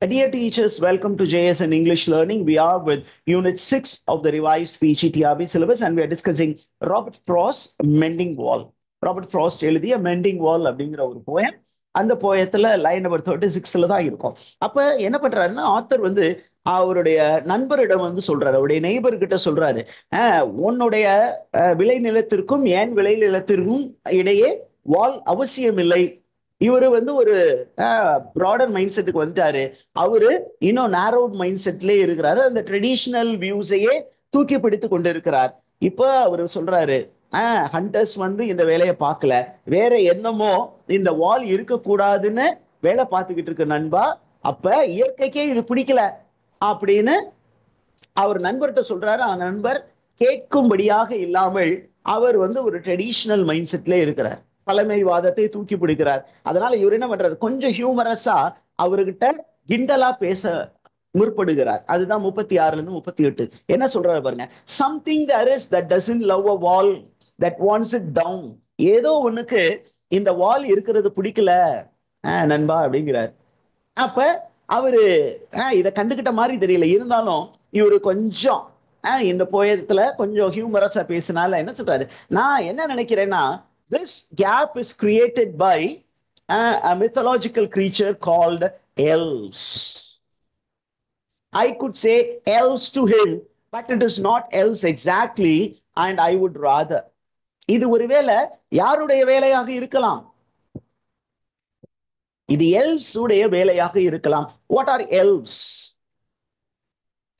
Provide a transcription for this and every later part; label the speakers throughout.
Speaker 1: Dear teachers, welcome to JSN English Learning. We are with Unit 6 of the revised PGTRB syllabus and we are discussing Robert Frost's Mending Wall. Robert Frost எழுதிய Mending Wall அப்படிங்கிற ஒரு poem. அந்த போயத்துல line number 36ல தான் இருக்கும். அப்ப என்ன பண்றாருன்னா author வந்து அவருடைய நண்பரிடம் வந்து சொல்றாரு, அவருடைய நெய்பர் கிட்ட சொல்றாரு, உன்னுடைய விளைநிலத்திற்கும் என் விளைநிலத்திற்கும் இடையே வால் அவசியம் இல்லை. இவரு வந்து ஒரு ப்ராடர் மைண்ட் செட்டுக்கு வந்துட்டாரு. அவரு இன்னும் நேரோட் மைண்ட் செட்லயே இருக்கிறாரு. அந்த ட்ரெடிஷனல் வியூஸையே தூக்கி பிடித்து கொண்டு இருக்கிறார். இப்ப அவரு சொல்றாரு, ஹண்டர்ஸ் வந்து இந்த வேலையை பார்க்கல, வேற என்னமோ இந்த வால் இருக்கக்கூடாதுன்னு வேலை பார்த்துக்கிட்டு இருக்கு நண்பா. அப்ப இயற்கைக்கே இது பிடிக்கல அப்படின்னு அவர் நண்பர்கிட்ட சொல்றாரு. அந்த நண்பர் கேட்கும்படியாக இல்லாமல் அவர் வந்து ஒரு ட்ரெடிஷனல் மைண்ட் செட்ல இருக்கிறார், பழமைவாதத்தை தூக்கி பிடிக்கிறார். அதனால இவர் என்ன பண்றாரு, கொஞ்சம் ஹியூமரஸா அவர்கிட்ட கிண்டலா பேச முற்படுகிறார். அதுதான் 36ல இருந்து 38. என்ன சொல்றாரு பாருங்க, something there is that doesn't love a wall that wants it down. ஏதோ ஒண்ணுக்கு இந்த வால் இருக்கிறது பிடிக்கல நண்பா அப்படிங்கிறார். அப்ப அவரு இதை கண்டுகிட்ட மாதிரி தெரியல, இருந்தாலும் இவரு கொஞ்சம் இந்த போயத்துல கொஞ்சம் ஹியூமரஸா பேசினால என்ன சொல்றாரு, நான் என்ன நினைக்கிறேன்னா, this gap is created by a mythological creature called elves. I could say elves to him, but it is not elves exactly, and I would rather. இது ஒருவேளை யாருடைய வேலையாக இருக்கலாம், இது elves உடைய வேலையாக இருக்கலாம். What are elves?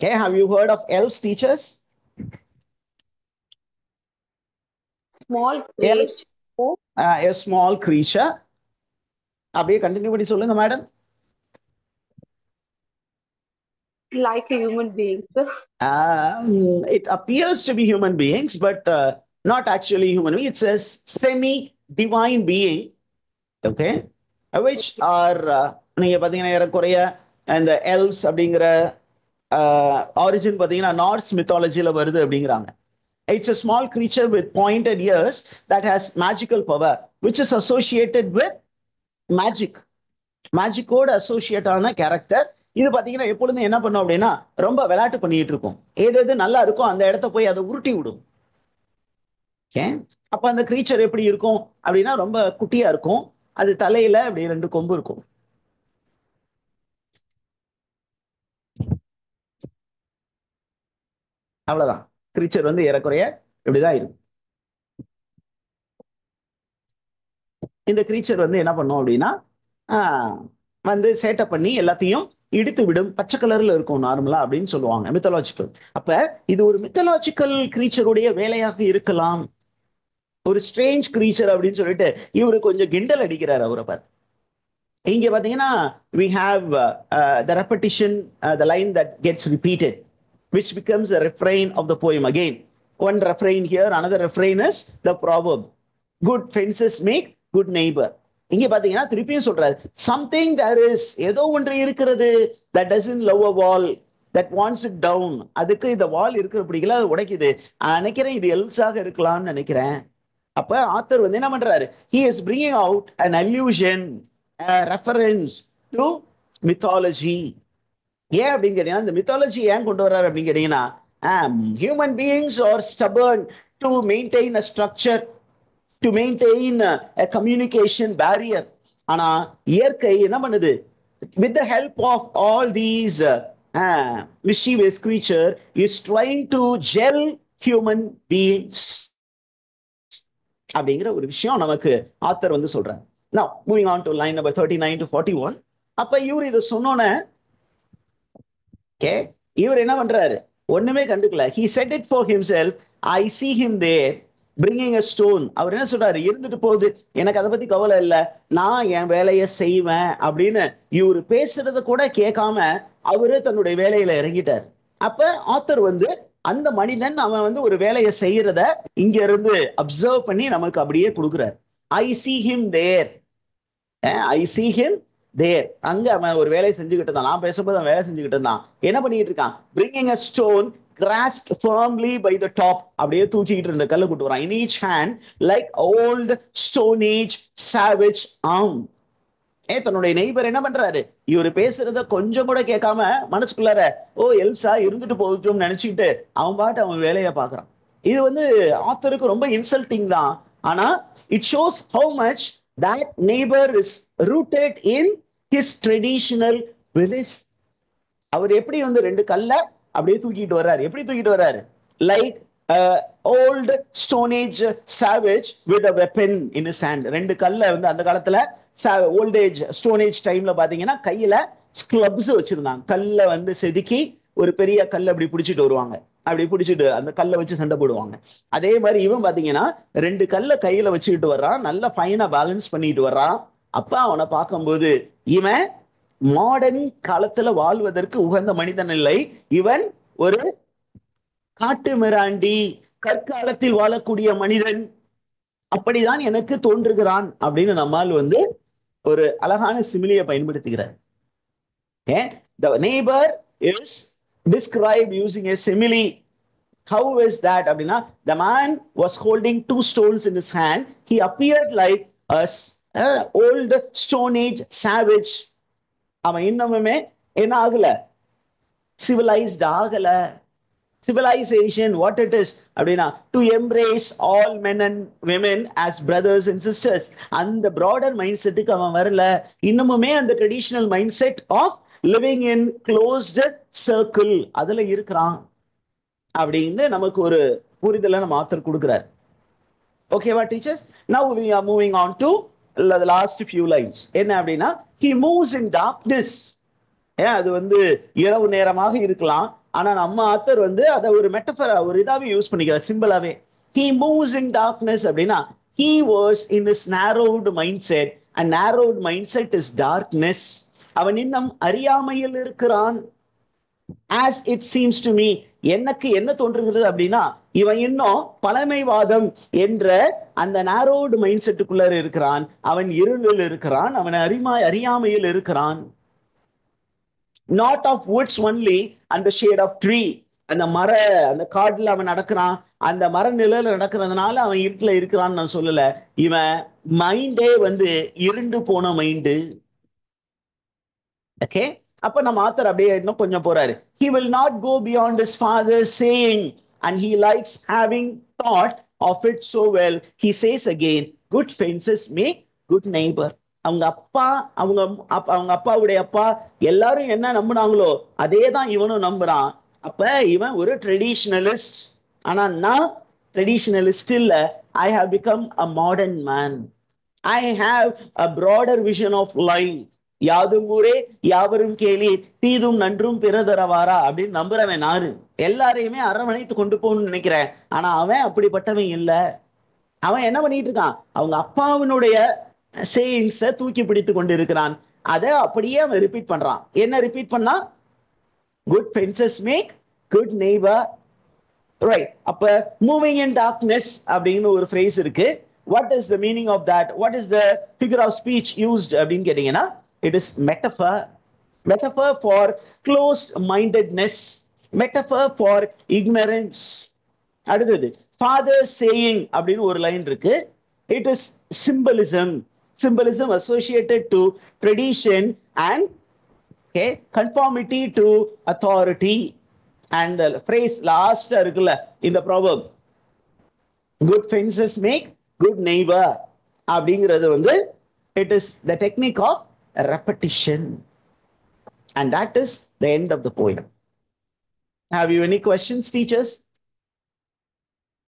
Speaker 1: Okay, have you heard of elves, teachers?
Speaker 2: Small creature.
Speaker 1: A small creature. அப்படியே கண்டினியூ பண்ணி சொல்லுங்க madam.
Speaker 2: Like a human beings.
Speaker 1: It appears to be human beings, but not actually human beings. It's a semi-divine being, okay, which are நீங்க பாத்தீங்கன்னா ஏறக்குறைய இந்த elves அப்படிங்கிற origin பாத்தீங்கன்னா Norse மித்தாலஜில வருது அப்படிங்கிறாங்க. It's a small creature with pointed ears that has magical power, which is associated with magic. மேஜிக்கோட associate ஆன கேரக்டர். இது பாத்தீங்கன்னா எப்பொழுதும் என்ன பண்ணும் அப்படின்னா ரொம்ப விளையாட்டு பண்ணிட்டு இருக்கும். எது நல்லா இருக்கும் அந்த இடத்த போய் அதை உருட்டி விடும். அப்ப அந்த கிரீச்சர் எப்படி இருக்கும் அப்படின்னா ரொம்ப குட்டியா இருக்கும், அது தலையில அப்படி 2 கொம்பு இருக்கும். அவ்வளவுதான், கிரீச்சர் வந்து ஏறக்குறைய இப்படிதான் இருக்கும். இந்த கிரீச்சர் வந்து என்ன பண்ணும் அப்படின்னா வந்து சேட்டை பண்ணி எல்லாத்தையும் இடித்து விடும். பச்சை கலர்ல இருக்கும் நார்மலா அப்படின்னு சொல்லுவாங்க, மித்தலாஜிக்கல். அப்ப இது ஒரு மித்தலாஜிக்கல் கிரீச்சருடைய வேலையாக இருக்கலாம், ஒரு ஸ்ட்ரேஞ்ச் கிரீச்சர் அப்படின்னு சொல்லிட்டு இவரு கொஞ்சம் கிண்டல் அடிக்கிறார் அவரை பார்த்து. இங்க பாத்தீங்கன்னா we have the repetition, the line that gets repeated, which becomes a refrain of the poem. Again, one refrain here, another refrain is the proverb, good fences make good neighbor. இங்க பாத்தீங்கன்னா திருப்பியும் சொல்றாரு, something there is, ஏதோ ஒன்று இருக்கிறது, that doesn't love a wall that wants it down. அதுக்கு இந்த வால் இருக்கிற பிடிக்கல, அது உடைக்குது. நினைக்கிறேன் இது எல்ஸாக இருக்கலாம்னு நினைக்கிறேன். அப்ப ஆத்தர் வந்து என்ன பண்றாரு, he is bringing out an allusion, a reference to mythology. ஏன் அப்படின்னு கேட்டீங்கன்னா, இந்த மித்தாலஜி ஏன் கொண்டு வர்றாரு அப்படின்னு கேட்டீங்கன்னா, human beings are stubborn to maintain a structure, to maintain a communication barrier. ஆனா இயற்கை என்ன பண்ணுது, with the help of all these mischievous creature is trying to gel human beings அப்படிங்கிற ஒரு விஷயம் நமக்கு ஆத்தர் வந்து சொல்றாரு. Now moving on to line number 39 to 41. அப்ப இவர் இதை சொன்னோன்னே இவர் என்ன பண்றாரு, ஒண்ணுமே கண்டுக்கல. he said it for himself, I see him there bringing a stone. அவர் என்ன சொல்றாரு, இருந்துட்டு போகுது, எனக்கு அதை பத்தி கவலை இல்லை, நான் என் வேலையை செய்வேன் அப்படின்னு இவர் பேசுறத கூட கேட்காம அவரு தன்னுடைய வேலையில இறங்கிட்டார். அப்ப ஆத்தர் வந்து அந்த மனிதன் அவன் வந்து ஒரு வேலையை செய்யறத இங்க இருந்து அப்சர்வ் பண்ணி நமக்கு அப்படியே கொடுக்குறார். I see him there, I see him there. அங்க அவன் ஒரு வேலையை செஞ்சுக்கிட்டு இருந்தான், நான் பேசும்போது அவன் வேலை செஞ்சுக்கிட்டு இருந்தான். என்ன பண்ணிட்டு இருக்கான், bringing a stone grasped firmly by the top. அப்படியே தூக்கிட்டு இருந்த கல்ல கூட்டு வரான். in each hand like old stone age savage arm. தன்னுடைய நெய்பர் என்ன பண்றாரு, இவர் பேசுறத கொஞ்சம் கூட கேட்காம மனசுக்குள்ளார எல்சா இருந்துட்டு போகட்டும்னு நினைச்சுக்கிட்டு அவன் பாட்டு அவன் வேலையை பாக்குறான். இது வந்து ஆத்தருக்கு ரொம்ப இன்சல்ட்டிங் தான். ஆனா it shows how much that neighbour is rooted in his traditional belief. அவர் எப்படி வந்து ரெண்டு கல்ல அப்படியே தூக்கிட்டு வர்றாரு, எப்படி தூக்கிட்டு வர்றாரு, like old Stone Age savage with a weapon in his hand. ரெண்டு கல்ல வந்து அந்த காலத்துல ஓல்டேஜ் ஸ்டோனேஜ் டைம்ல பாத்தீங்கன்னா கையில கிளப்ஸ் வச்சிருந்தாங்க. கல்ல வந்து செதுக்கி ஒரு பெரிய கல்ல அப்படி பிடிச்சிட்டு வருவாங்க, அப்படி பிடிச்சிட்டு அந்த கல்லை வச்சு சண்டை போடுவாங்க. அதே மாதிரி இவன் பாத்தீங்கன்னா ரெண்டு கல்ல கையில வச்சுக்கிட்டு வர்றான், நல்ல ஃபைனா பேலன்ஸ் பண்ணிட்டு வர்றான். அப்ப அவனை பார்க்கும்போது இவன் மாடர்ன் காலத்துல வாழ்வதற்கு உகந்த மனிதன் இல்லை, இவன் ஒரு காட்டு மிராண்டி, கற்காலத்தில் வாழக்கூடிய மனிதன், அப்படிதான் எனக்கு தோன்றுகிறான் அப்படின்னு நம்மால் வந்து ஒரு அழகான சிமிலியை பயன்படுத்துகிறார். The neighbor is described using a simile. How is that அப்படின்னா, the man was holding two stones in his hand. He appeared like a old stone age savage. அவன் இன்னமுமே என்ன ஆகல, சிவிலைஸ்ட் ஆகல. Civilization, what it is அப்படின்னா, to embrace all men and women as brothers and sisters. அந்த broader mindsetக்கு அவன் வரல. இன்னமுமே அந்த traditional mindset of living in closed circle அதுல இருக்கிறான் அப்படின்னு நமக்கு ஒரு புரிதலை நம்ம ஆத்தர் கொடுக்கிறார். ஓகேவா teachers? Now we are moving on to the last few lines. என்ன அப்படின்னா, he moves in darkness. அது வந்து இரவு நேரமாக இருக்கலாம், ஆனா நம்ம ஆத்தர் வந்து அதை ஒரு மெட்டபரா ஒரு இதாவே யூஸ் பண்ணிக்கிறார், சிம்பிளாவே. He moves in darkness அப்படின்னா, he was in this narrowed mindset, and narrowed mindset is darkness. அவன் இன்னும் அறியாமையில் இருக்கிறான். As it seems to me, எனக்கு என்ன தோன்றுகிறது அப்படின்னா, இவன் இன்னும் பழமைவாதம் என்ற அந்த narrowed mindsetக்குள்ள இருக்கிறான், அவன் இருளில் இருக்கிறான், அவன் அறியாமையில் இருக்கிறான். Not of woods only and the shade of tree. அந்த அந்த காட்டுல அவன் நடக்கிறான், அந்த மர நிழல நடக்கிறதுனால அவன் இருட்டுல இருக்கிறான்னு நான் சொல்லல. இவன் மைண்டே வந்து இருண்டு போன மைண்டு. ஓகே, அப்ப நம்ம ஆத்தர் அப்படியே இன்னும் கொஞ்சம் போறாரு. He will not go beyond his father's saying, and he likes having thought of it so well. He says again, good fences make good neighbor. அவங்க அப்பா, அவங்க அப்பாவுடைய அப்பா எல்லாரும் என்ன நம்புனாங்களோ அதே தான் இவனும் நம்புறான். அப்ப இவன் ஒரு ட்ரெடிஷனலிஸ்ட். ஆனா நான் ட்ரெடிஷனலிஸ்ட் இல்ல. I have become a modern man. I have a broader vision of life. யாதும் ஊரே யாவரும் கேளி, தீதும் நன்றும் பிறதரவாரா அப்படின்னு நம்புறவன் நாரு. எல்லாரையுமே அரவணைத்து கொண்டு போகணும்னு நினைக்கிறேன். ஆனா அவன் அப்படிப்பட்டவன் இல்ல. அவன் என்ன பண்ணிட்டு இருக்கான், அவங்க அப்பாவினுடைய சேயிங்ஸை தூக்கி பிடித்து கொண்டு இருக்கிறான். அதை அப்படியே அவன் ரிப்பீட் பண்றான். என்ன ரிப்பீட் பண்ணா, good fences make good neighbour. Right. அப்ப மூவிங் இன் டார்க்னஸ் அப்படின்னு ஒரு ஃப்ரேஸ் இருக்கு. What is the meaning of that? What is the figure of speech used அப்படின்னு கேட்டீங்கன்னா, it is metaphor. Metaphor for closed mindedness, metaphor for ignorance. அடுத்தது father saying அப்படின்னு ஒரு line இருக்கு. It is symbolism. Symbolism associated to tradition and conformity to authority. And the phrase last இருக்குல்ல இந்த proverb, good fences make good neighbor அப்படிங்கிறது வந்து, it is the technique of repetition. And that is the end of the poem. Have you any questions, teachers?